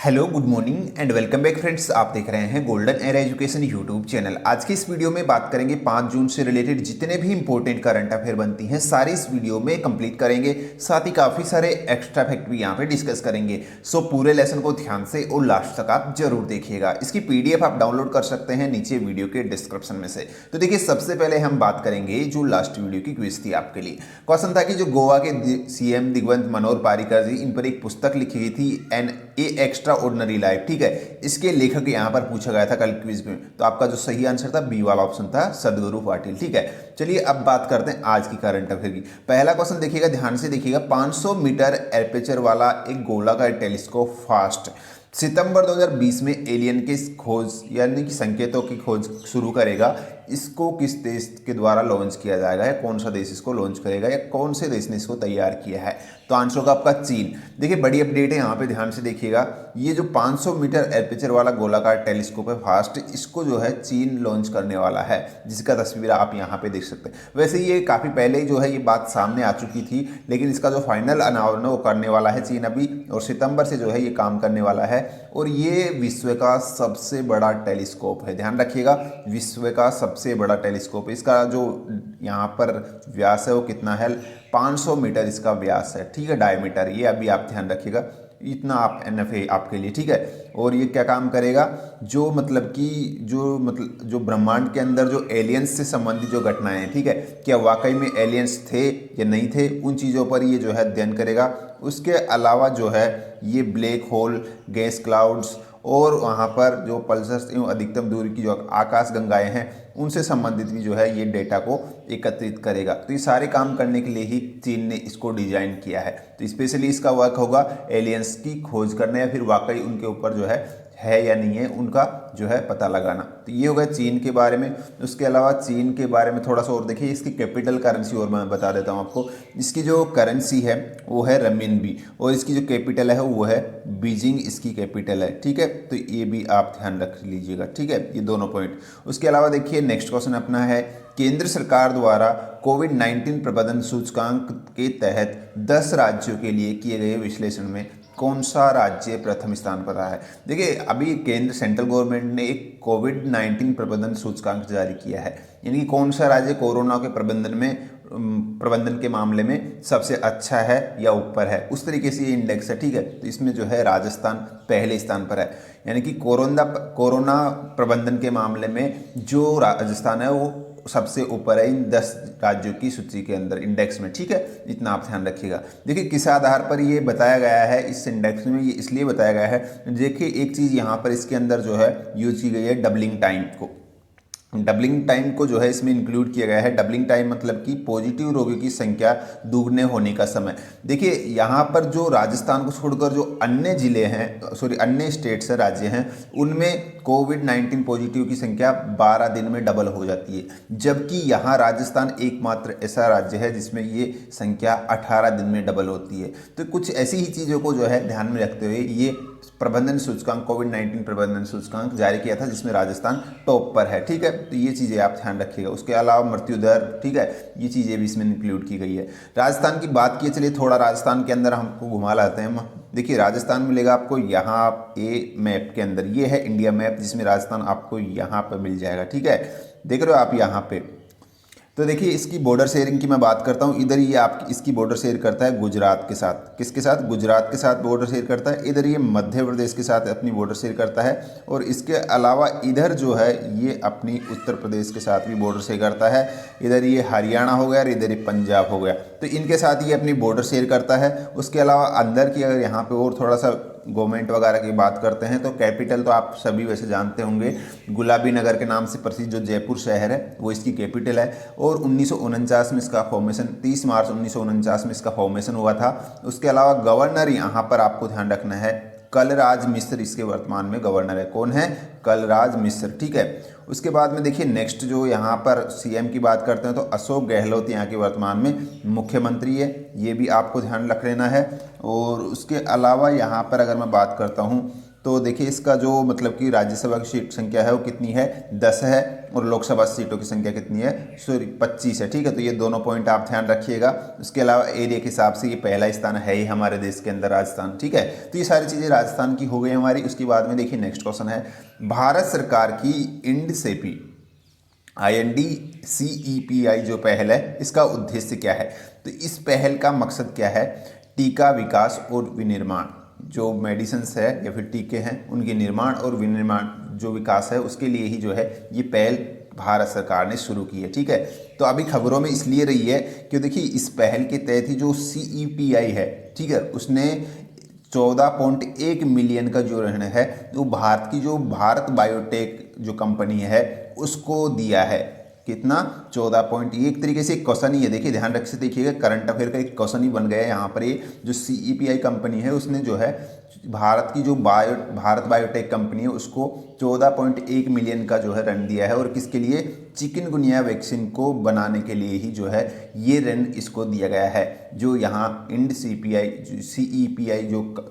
Hello good morning and welcome back friends. आप देख रहे हैं golden era education YouTube channel. आज की इस वीडियो में बात करेंगे 5 जून से रिलेटेड जितने भी इंपॉर्टेंट करंट अफेयर बनती हैं सारी इस वीडियो में कंप्लीट करेंगे। साथ ही काफ़ी सारे एक्स्ट्रा फैक्ट भी यहाँ पे डिस्कस करेंगे। सो पूरे लेसन को ध्यान से और लास्ट तक आप जरूर देखिएगा। इसकी पीडीएफ आप डाउनलोड कर सकते हैं नीचे वीडियो के डिस्क्रिप्शन में से। तो देखिए, सबसे पहले हम बात करेंगे जो लास्ट वीडियो की क्विज थी आपके लिए। क्वेश्चन था कि जो गोवा के सीएम दिग्वंत मनोहर पारिकर जी, इन पर एक पुस्तक लिखी गई थी an a extraordinary life, ठीक है। इसके लेखक यहाँ पर पूछा गया था कल क्विज में। तो आपका जो सही आंसर था बी वाला ऑप्शन था, सदगुरु पाटिल, ठीक है। चलिए अब बात करते हैं आज की करंट अफेयर की। पहला क्वेश्चन देखिएगा, ध्यान से देखिएगा। 500 मीटर एपर्चर वाला एक गोलाकार टेलीस्कोप फास्ट सितंबर 2020 में एलियन की खोज यानी कि संकेतों की खोज शुरू करेगा। इसको किस देश के द्वारा लॉन्च किया जाएगा, या कौन सा देश इसको लॉन्च करेगा, या कौन से देश ने इसको तैयार किया है? तो आंसर होगा आपका चीन। देखिए, बड़ी अपडेट है यहाँ पे, ध्यान से देखिएगा। ये जो 500 मीटर एपर्चर वाला गोलाकार टेलीस्कोप है फास्ट, इसको जो है चीन लॉन्च करने वाला है, जिसका तस्वीर आप यहाँ पे देख सकते हैं। वैसे ये काफ़ी पहले ही जो है ये बात सामने आ चुकी थी, लेकिन इसका जो फाइनल अनावरण वो करने वाला है चीन अभी, और सितंबर से जो है ये काम करने वाला है। और ये विश्व का सबसे बड़ा टेलीस्कोप है, ध्यान रखिएगा, विश्व का सबसे बड़ा टेलीस्कोप। इसका जो यहाँ पर व्यास है वो कितना है? 500 मीटर इसका व्यास है, ठीक है, डायमीटर। ये अभी आप ध्यान रखिएगा, इतना आप एनफ है आपके लिए, ठीक है। और ये क्या काम करेगा? जो जो ब्रह्मांड के अंदर जो एलियंस से संबंधित जो घटनाएं हैं, ठीक है, क्या वाकई में एलियंस थे या नहीं थे, उन चीज़ों पर ये जो है अध्ययन करेगा। उसके अलावा जो है ये ब्लैक होल, गैस क्लाउड्स और वहाँ पर जो पल्सर्स एवं अधिकतम दूरी की जो आकाश गंगाएं हैं, उनसे संबंधित भी जो है ये डेटा को एकत्रित करेगा। तो ये सारे काम करने के लिए ही चीन ने इसको डिजाइन किया है। तो स्पेशली इसका वर्क होगा एलियंस की खोज करना, या फिर वाकई उनके ऊपर जो है या नहीं है, उनका जो है पता लगाना। तो ये होगा चीन के बारे में। उसके अलावा चीन के बारे में थोड़ा सा और देखिए, इसकी कैपिटल करेंसी और मैं बता देता हूँ आपको। इसकी जो करेंसी है वो है रमिनबी, और इसकी जो कैपिटल है वो है बीजिंग, इसकी कैपिटल है, ठीक है। तो ये भी आप ध्यान रख लीजिएगा, ठीक है, ये दोनों पॉइंट। उसके अलावा देखिए नेक्स्ट क्वेश्चन अपना है, केंद्र सरकार द्वारा कोविड-19 प्रबंधन सूचकांक के तहत 10 राज्यों के लिए किए गए विश्लेषण में कौन सा राज्य प्रथम स्थान पर रहा है? देखिए, अभी केंद्र सेंट्रल गवर्नमेंट ने एक कोविड-19 प्रबंधन सूचकांक जारी किया है, यानी कि कौन सा राज्य कोरोना के प्रबंधन के मामले में सबसे अच्छा है या ऊपर है, उस तरीके से ये इंडेक्स है, ठीक है। तो इसमें जो है राजस्थान पहले स्थान पर है, यानी कि कोरोना प्रबंधन के मामले में जो राजस्थान है वो सबसे ऊपर है इन 10 राज्यों की सूची के अंदर, इंडेक्स में, ठीक है। इतना आप ध्यान रखिएगा। देखिए, किस आधार पर ये बताया गया है इस इंडेक्स में, ये इसलिए बताया गया है, देखिए एक चीज़ यहाँ पर इसके अंदर जो है यूज की गई है, डबलिंग टाइम को। डबलिंग टाइम को जो है इसमें इंक्लूड किया गया है। डबलिंग टाइम मतलब कि पॉजिटिव रोगियों की संख्या दुगने होने का समय। देखिए, यहाँ पर जो राजस्थान को छोड़कर जो अन्य जिले हैं, अन्य स्टेट्स हैं, राज्य हैं, उनमें कोविड-19 पॉजिटिव की संख्या 12 दिन में डबल हो जाती है, जबकि यहाँ राजस्थान एकमात्र ऐसा राज्य है जिसमें ये संख्या 18 दिन में डबल होती है। तो कुछ ऐसी ही चीज़ों को जो है ध्यान में रखते हुए ये प्रबंधन सूचकांक, कोविड-19 प्रबंधन सूचकांक जारी किया था, जिसमें राजस्थान टॉप पर है, ठीक है। तो ये चीज़ें आप ध्यान रखिएगा। उसके अलावा मृत्यु दर, ठीक है, ये चीज़ें भी इसमें इंक्लूड की गई है। राजस्थान की बात की, चलिए थोड़ा राजस्थान के अंदर हमको घुमा लाते हैं हम। देखिए, राजस्थान मिलेगा आपको यहाँ ए मैप के अंदर, ये है इंडिया मैप, जिसमें राजस्थान आपको यहाँ पर मिल जाएगा, ठीक है, देख रहे हो आप यहाँ पे। तो देखिए, इसकी बॉर्डर शेयरिंग की मैं बात करता हूँ। इधर ये आपकी इसकी बॉर्डर शेयर करता है गुजरात के साथ, किसके साथ? गुजरात के साथ बॉर्डर शेयर करता है। इधर ये मध्य प्रदेश के साथ अपनी बॉर्डर शेयर करता है, और इसके अलावा इधर जो है ये अपनी उत्तर प्रदेश के साथ भी बॉर्डर शेयर करता है। इधर ये हरियाणा हो गया और इधर ये पंजाब हो गया, तो इनके साथ ये अपनी बॉर्डर शेयर करता है। उसके अलावा अंदर की अगर यहाँ पे और थोड़ा सा गवर्नमेंट वगैरह की बात करते हैं, तो कैपिटल तो आप सभी वैसे जानते होंगे, गुलाबी नगर के नाम से प्रसिद्ध जो जयपुर शहर है वो इसकी कैपिटल है। और 1949 में इसका फॉर्मेशन, 30 मार्च 1949 में इसका फॉर्मेशन हुआ था। उसके अलावा गवर्नर यहाँ पर आपको ध्यान रखना है, कलराज मिश्र इसके वर्तमान में गवर्नर है। कौन है? कलराज मिश्र, ठीक है। उसके बाद में देखिए नेक्स्ट जो यहाँ पर सीएम की बात करते हैं, तो अशोक गहलोत यहाँ के वर्तमान में मुख्यमंत्री है, ये भी आपको ध्यान रख लेना है। और उसके अलावा यहाँ पर अगर मैं बात करता हूँ तो देखिए इसका जो मतलब कि राज्यसभा की सीट संख्या है वो कितनी है, 10 है, और लोकसभा सीटों की संख्या कितनी है, सॉरी 25 है। ठीक है, तो ये दोनों पॉइंट आप ध्यान रखिएगा। उसके अलावा एरिया के हिसाब से ये पहला स्थान है ही हमारे देश के अंदर, राजस्थान। ठीक है, तो ये सारी चीज़ें राजस्थान की हो गई हमारी। उसके बाद में देखिए नेक्स्ट क्वेश्चन है, भारत सरकार की इंडसेपी INDCEPI जो पहल है, इसका उद्देश्य क्या है? तो इस पहल का मकसद क्या है? टीका विकास और विनिर्माण, जो मेडिसिन्स है या फिर टीके हैं उनके निर्माण और विनिर्माण जो विकास है उसके लिए ही जो है ये पहल भारत सरकार ने शुरू की है। ठीक है, तो अभी खबरों में इसलिए रही है कि देखिए इस पहल के तहत ही जो CEPI है, ठीक है, उसने 14.1 मिलियन का जो ऋण है वो भारत की जो भारत बायोटेक जो कंपनी है उसको दिया है। कितना? 14 एक तरीके से एक क्वेश्चन ही है, देखिए ध्यान रख से देखिएगा, करंट अफेयर का एक क्वेश्चन ही बन गया है यहाँ पर। ये जो CEPI कंपनी है उसने जो है भारत की जो भारत बायोटेक कंपनी है उसको 14.1 मिलियन का जो है ऋण दिया है, और किसके लिए? चिकनगुनिया वैक्सीन को बनाने के लिए ही जो है ये ऋण इसको दिया गया है। जो यहाँ CEPI जो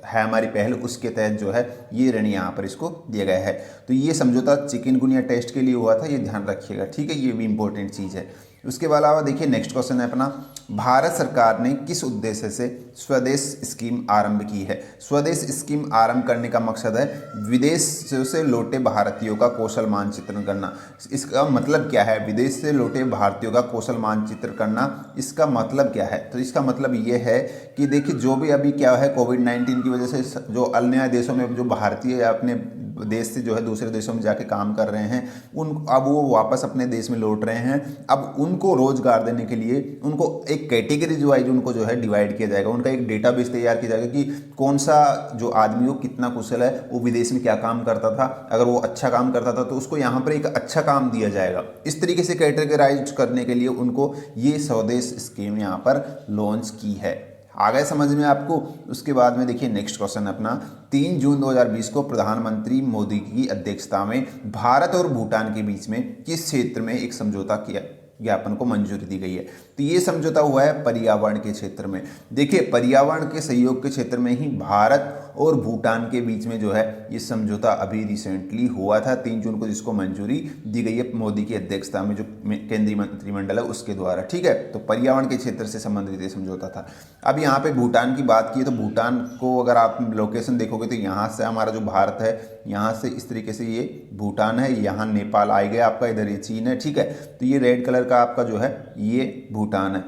है हमारी पहल, उसके तहत जो है ये ऋण यहाँ पर इसको दिया गया है। तो ये समझौता चिकनगुनिया टेस्ट के लिए हुआ था, ये ध्यान रखिएगा। ठीक है, ये भी इंपॉर्टेंट चीज़ है। उसके अलावा देखिए नेक्स्ट क्वेश्चन है अपना, भारत सरकार ने किस उद्देश्य से स्वदेश स्कीम आरंभ की है? स्वदेश स्कीम आरंभ करने का मकसद है विदेश से लौटे भारतीयों का कौशल मानचित्रण करना। इसका मतलब क्या है? विदेश से लौटे भारतीयों का कौशल मानचित्र करना, इसका मतलब क्या है? तो इसका मतलब ये है कि देखिए जो भी अभी क्या है कोविड-19 की वजह से जो अन्य देशों में जो भारतीय अपने देश से जो है दूसरे देशों में जाके काम कर रहे हैं, अब वो वापस अपने देश में लौट रहे हैं। अब उनको रोजगार देने के लिए उनको एक कैटेगरीज वाइज उनको जो है डिवाइड किया जाएगा, उनका एक डेटाबेस तैयार किया जाएगा कि कौन सा जो आदमी वो कितना कुशल है, वो विदेश में क्या काम करता था, अगर वो अच्छा काम करता था तो उसको यहाँ पर एक अच्छा काम दिया जाएगा। इस तरीके से कैटेगराइज करने के लिए उनको ये स्वदेश स्कीम यहाँ पर लॉन्च की है। आ गए समझ में आपको? उसके बाद में देखिए नेक्स्ट क्वेश्चन अपना, 3 जून 2020 को प्रधानमंत्री मोदी की अध्यक्षता में भारत और भूटान के बीच में किस क्षेत्र में एक समझौता किया ज्ञापन को मंजूरी दी गई है? तो ये समझौता हुआ है पर्यावरण के क्षेत्र में। देखिए पर्यावरण के सहयोग के क्षेत्र में ही भारत और भूटान के बीच में जो है ये समझौता अभी रिसेंटली हुआ था 3 जून को, जिसको मंजूरी दी गई है मोदी की अध्यक्षता में जो केंद्रीय मंत्रिमंडल है उसके द्वारा। ठीक है, तो पर्यावरण के क्षेत्र से संबंधित ये समझौता था। अब यहाँ पे भूटान की बात की तो भूटान को अगर आप लोकेशन देखोगे तो यहाँ से हमारा जो भारत है, यहाँ से इस तरीके से ये भूटान है, यहाँ नेपाल आ गया आपका, इधर ये चीन है। ठीक है, तो ये रेड कलर का आपका जो है ये भूटान है,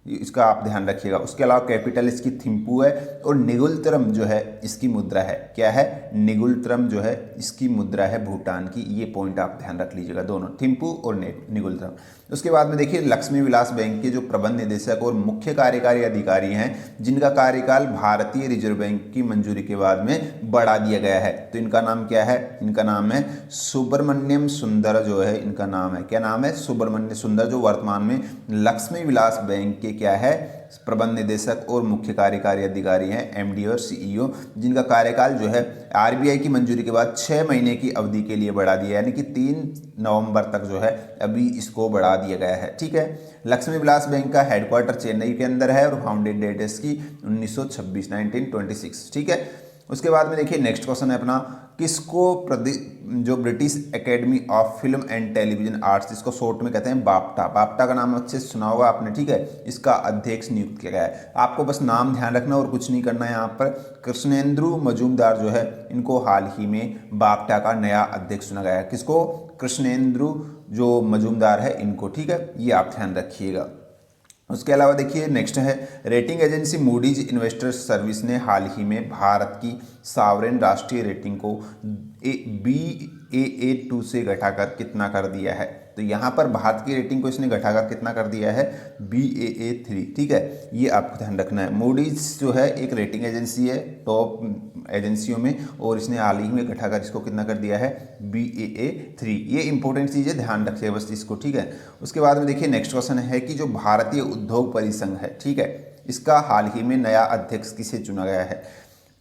इसका आप ध्यान रखिएगा। उसके अलावा कैपिटल इसकी थिम्पू है, और निगुलतरम जो है इसकी मुद्रा है। क्या है? निगुलतरम जो है इसकी मुद्रा है भूटान की। ये पॉइंट आप ध्यान रख लीजिएगा, दोनों थिम्पू और निगुलतरम। उसके बाद में देखिए लक्ष्मी विलास बैंक के जो प्रबंध निदेशक और मुख्य कार्यकारी अधिकारी हैं, जिनका कार्यकाल भारतीय रिजर्व बैंक की मंजूरी के बाद में बढ़ा दिया गया है, तो इनका नाम क्या है? इनका नाम है सुब्रमण्यम सुंदर जो है इनका नाम है। क्या नाम है? सुब्रमण्यम सुंदर, जो वर्तमान में लक्ष्मी विलास बैंक के क्या है प्रबंध निदेशक और मुख्य कार्यकारी अधिकारी हैं, MD और CEO, जिनका कार्यकाल जो है RBI की मंजूरी के बाद 6 महीने की अवधि के लिए बढ़ा दिया, यानी कि 3 नवंबर तक जो है अभी इसको बढ़ा दिया गया है। ठीक है, लक्ष्मी विलास बैंक का हेडक्वार्टर चेन्नई के अंदर है और फाउंडेड डेट इसकी 1926। ठीक है, उसके बाद में देखिए नेक्स्ट क्वेश्चन है अपना, किसको जो British academy of film and television arts, जिसको शॉर्ट में कहते हैं बाफ्टा का नाम अच्छे से सुना होगा आपने। ठीक है, इसका अध्यक्ष नियुक्त किया गया है। आपको बस नाम ध्यान रखना और कुछ नहीं करना है। यहाँ पर कृष्णेंद्रु मजूमदार जो है इनको हाल ही में बाफ्टा का नया अध्यक्ष चुना गया है। किसको? कृष्णेंद्रु जो मजूमदार है इनको। ठीक है, ये आप ध्यान रखिएगा। उसके अलावा देखिए नेक्स्ट है, rating agency Moody's investors service ने हाल ही में भारत की सॉवरेन राष्ट्रीय रेटिंग को Baa2 से घटाकर कितना कर दिया है? तो यहाँ पर भारत की रेटिंग को इसने घटाकर कितना कर दिया है? Baa3। ठीक है, ये आपको ध्यान रखना है। मूडीज जो है एक रेटिंग एजेंसी है टॉप एजेंसियों में, और इसने हाल ही में घटाकर इसको कितना कर दिया है? Baa3। ये इंपॉर्टेंट चीज़ है, ध्यान रखिए बस इसको। ठीक है, उसके बाद में देखिए नेक्स्ट क्वेश्चन है कि जो भारतीय उद्योग परिसंघ है, ठीक है, इसका हाल ही में नया अध्यक्ष किसे चुना गया है?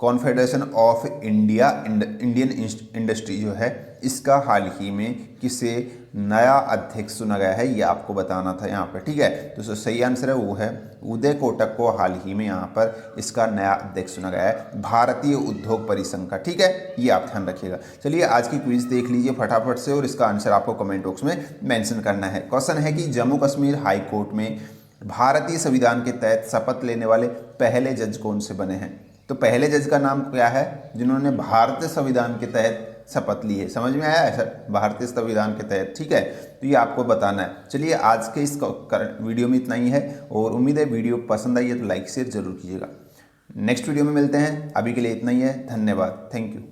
कॉन्फेडरेशन ऑफ इंडियन इंडस्ट्री जो है इसका हाल ही में किसे नया अध्यक्ष चुना गया है, ये आपको बताना था यहाँ पर। ठीक है, तो जो सही आंसर है वो है उदय कोटक को हाल ही में यहाँ पर इसका नया अध्यक्ष चुना गया है भारतीय उद्योग परिसंघ का। ठीक है, ये आप ध्यान रखिएगा। चलिए आज की क्विज देख लीजिए फटाफट से और इसका आंसर आपको कमेंट बॉक्स में मेंशन करना है। क्वेश्चन है कि जम्मू कश्मीर हाई कोर्ट में भारतीय संविधान के तहत शपथ लेने वाले पहले जज कौन से बने हैं? तो पहले जज का नाम क्या है जिन्होंने भारतीय संविधान के तहत शपथ ली है? समझ में आया है सर, भारतीय संविधान के तहत। ठीक है, तो ये आपको बताना है। चलिए आज के इस वीडियो में इतना ही है और उम्मीद है वीडियो पसंद आई है तो लाइक शेयर जरूर कीजिएगा। नेक्स्ट वीडियो में मिलते हैं, अभी के लिए इतना ही है। धन्यवाद, थैंक यू।